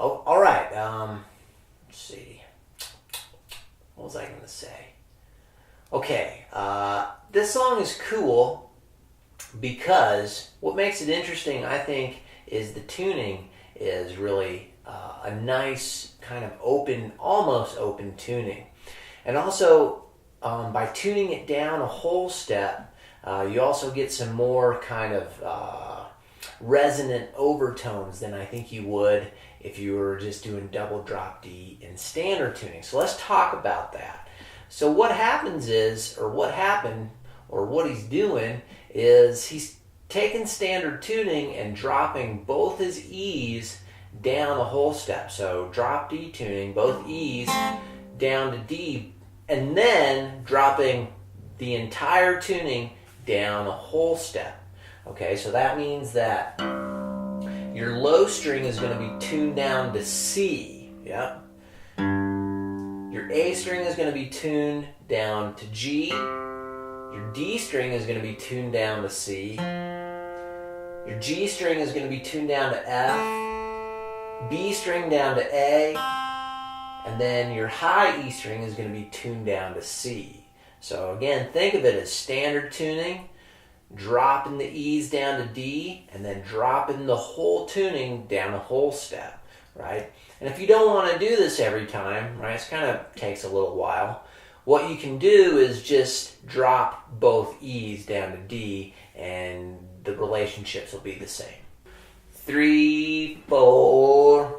Oh, all right. Let's see. What was I going to say? Okay, this song is cool because what makes it interesting, I think, is the tuning is really a nice kind of open, almost open tuning. And also, by tuning it down a whole step, you also get some more kind of resonant overtones than I think you would if you were just doing double drop D in standard tuning. So let's talk about that. So what happens is, or what happened, or what he's doing is he's taking standard tuning and dropping both his E's down a whole step. So drop D tuning, both E's down to D, and then dropping the entire tuning down a whole step. Okay, so that means that your low string is going to be tuned down to C. Yep. Your A string is going to be tuned down to G. Your D string is going to be tuned down to C. Your G string is going to be tuned down to F. B string down to A. And then your high E string is going to be tuned down to C. So again, think of it as standard tuning, dropping the E's down to D, and then dropping the whole tuning down a whole step, right? And if you don't want to do this every time, right, it kind of takes a little while, what you can do is just drop both E's down to D, and the relationships will be the same. 3, 4...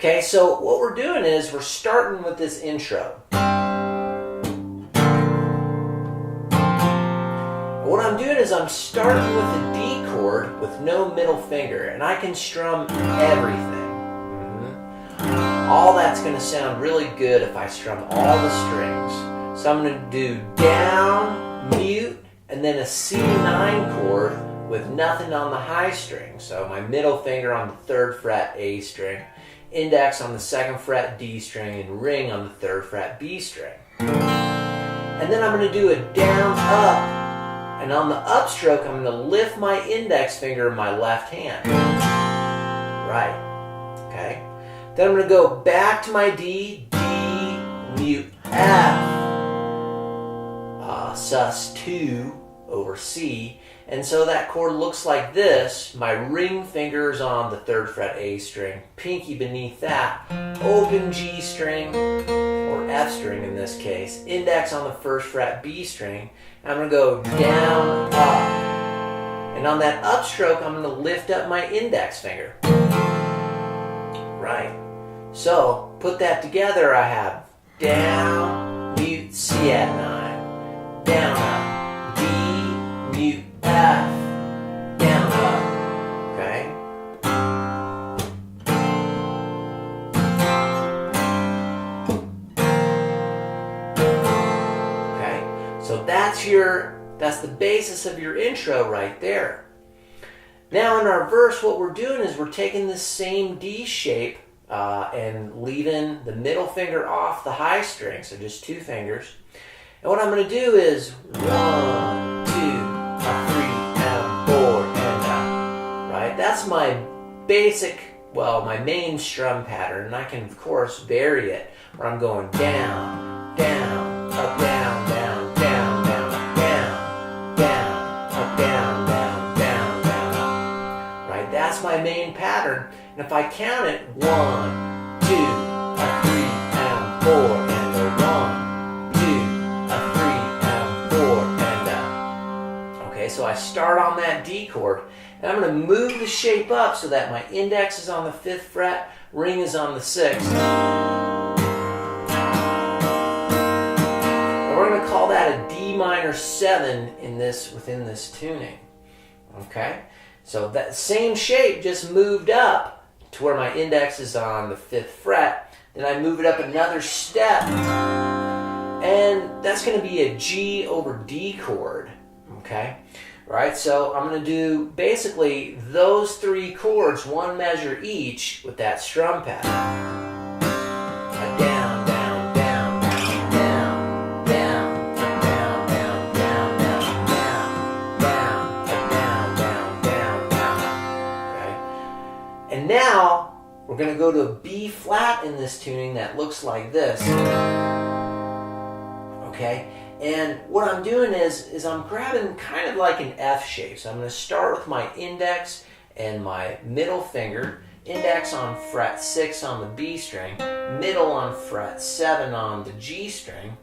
Okay, so what we're doing is we're starting with this intro. What I'm doing is I'm starting with a D chord with no middle finger, and I can strum everything. All that's going to sound really good if I strum all the strings. So I'm going to do down, mute, and then a C9 chord with nothing on the high string. So my middle finger on the 3rd fret A string, index on the 2nd fret D string, and ring on the 3rd fret B string. And then I'm going to do a down, up, and on the upstroke I'm going to lift my index finger in my left hand. Right. Okay. Then I'm going to go back to my D, D, mute, F, sus2 over C. And so that chord looks like this. My ring finger's on the 3rd fret A string, pinky beneath that, open G string, or F string in this case, index on the 1st fret B string. And I'm going to go down, up. And on that upstroke, I'm going to lift up my index finger. Right. So, put that together, I have down, mute, C at 9, down, up, D, mute, F, down, up, okay? Okay, so that's the basis of your intro right there. Now in our verse, what we're doing is we're taking this same D shape and leaving the middle finger off the high string, so just 2 fingers. And what I'm going to do is 1, 2, 3, and 4, and right? That's my basic, my main strum pattern, and I can of course vary it where I'm going down, down, up, down, down, down, down, up, down, down, up, down, down, down, down, up. Right? That's my main pattern. And if I count it, 1, 2, 3, and 4, and a 1, 2, 3, and 4, and a. Okay, so I start on that D chord, and I'm going to move the shape up so that my index is on the 5th fret, ring is on the 6th. And we're going to call that a D minor 7 within this tuning. Okay, so that same shape just moved up to where my index is on the 5th fret. Then I move it up another step, and that's going to be a G over D chord. Okay, right? So I'm going to do basically those 3 chords, 1 measure each, with that strum pattern. A down, down, down, down, down, down, down, down, down, down, down, down, down, down, down. Okay, and now we're going to go to a B flat in this tuning that looks like this. Okay, and what I'm doing is I'm grabbing kind of like an F shape. So I'm going to start with my index and my middle finger, index on fret 6 on the B string, middle on fret 7 on the G string.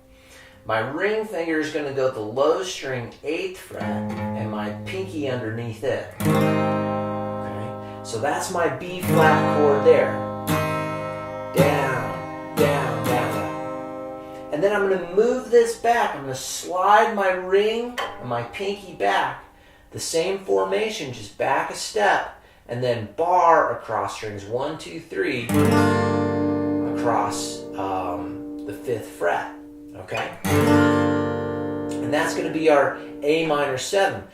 My ring finger is going to go to the low string 8th fret, and my pinky underneath it. So that's my B flat chord there. Down, down, down. And then I'm going to move this back. I'm going to slide my ring and my pinky back. The same formation, just back a step. And then bar across strings 1, 2, 3 across the 5th fret. Okay? And that's going to be our A minor 7.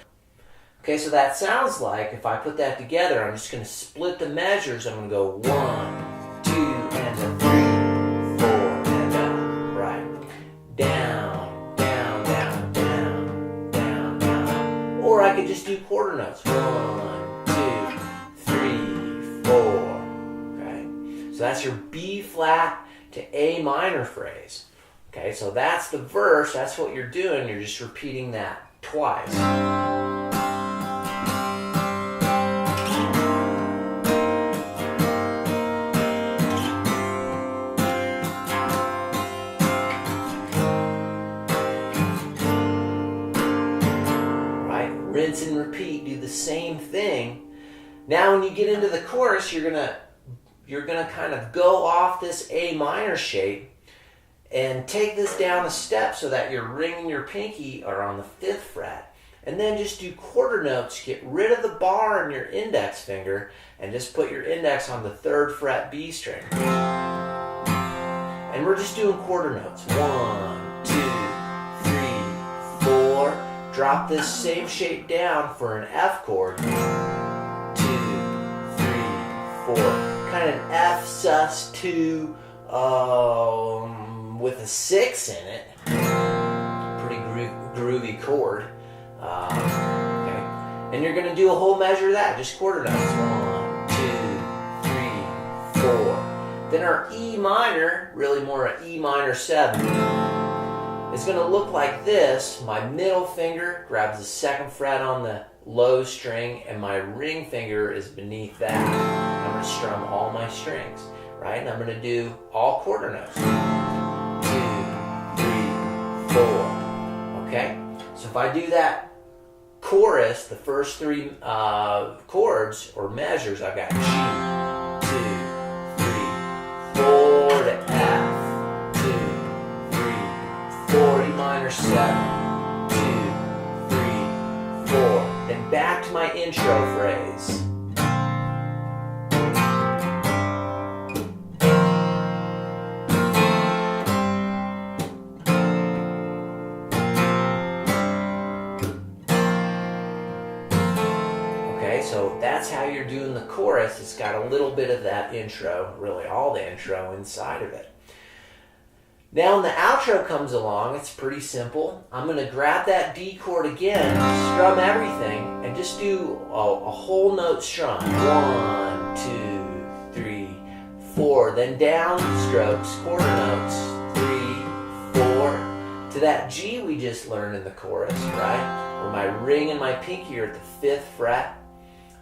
Okay, so that sounds like, if I put that together, I'm just going to split the measures. I'm going to go 1, 2, and a 3, 4, and a, right. Down, down, down, down, down, down. Or I could just do quarter notes. 1, 2, 3, 4. Okay, so that's your B flat to A minor phrase. Okay, so that's the verse. That's what you're doing. You're just repeating that twice. Rinse and repeat, do the same thing. Now when you get into the chorus, you're going to you're going to kind of go off this A minor shape and take this down a step so that your ring and your pinky are on the 5th fret. And then just do quarter notes. Get rid of the bar in your index finger and just put your index on the 3rd fret B string. And we're just doing quarter notes. 1, 2, 3, 4. Drop this same shape down for an F chord. 2, 3, 4. Kind of an F sus2 with a 6 in it. Pretty groovy chord. Okay. And you're going to do a whole measure of that, just quarter notes. 1, 2, 3, 4. Then our E minor, really more an E minor 7, is going to look like this. My middle finger grabs the 2nd fret on the low string, and my ring finger is beneath that. I'm going to strum all my strings, right? And I'm going to do all quarter notes. 2, 3, 4. Okay? So if I do that chorus, the first 3 chords or measures, I've got G, 2, 3, 4 to F, 2, 3, 4, E minor 7, 2, 3, 4. Then back to my intro phrase. So that's how you're doing the chorus. It's got a little bit of that intro, really all the intro inside of it. Now when the outro comes along, it's pretty simple. I'm going to grab that D chord again, strum everything, and just do a whole note strum. 1, 2, 3, 4. Then down strokes, quarter notes. 3, 4. To that G we just learned in the chorus, right? Where my ring and my pinky are at the 5th fret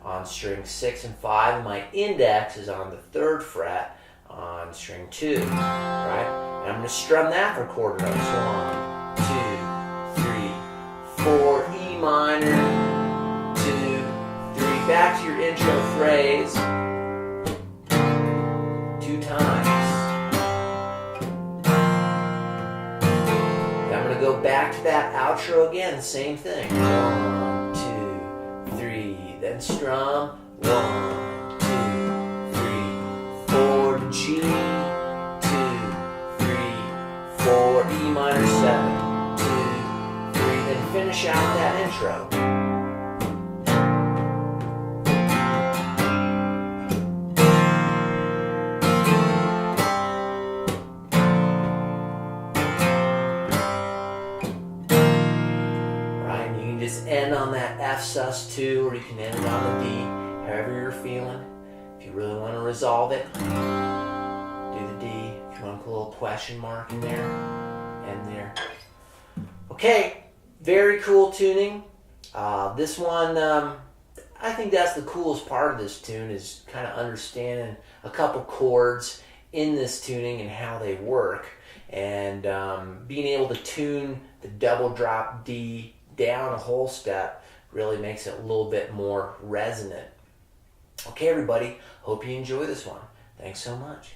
on string 6 and 5, and my index is on the 3rd fret on string 2, right? And I'm going to strum that for quarter notes. 1, 2, 3, 4, E minor, 2, 3. Back to your intro phrase 2 times. And I'm going to go back to that outro again, same thing. 1, 2, 3. Then strum 1, 2, 3, 4 to G, 2, 3, 4, E minor 7, 2, 3. Then finish out that intro. Just end on that F sus2, or you can end it on the D, however you're feeling. If you really want to resolve it, do the D. If you want to put a little question mark in there, end there. Okay, very cool tuning. This one, I think that's the coolest part of this tune, is kind of understanding a couple chords in this tuning and how they work, and being able to tune the double drop D down a whole step really makes it a little bit more resonant. Okay, everybody, hope you enjoy this one. Thanks so much.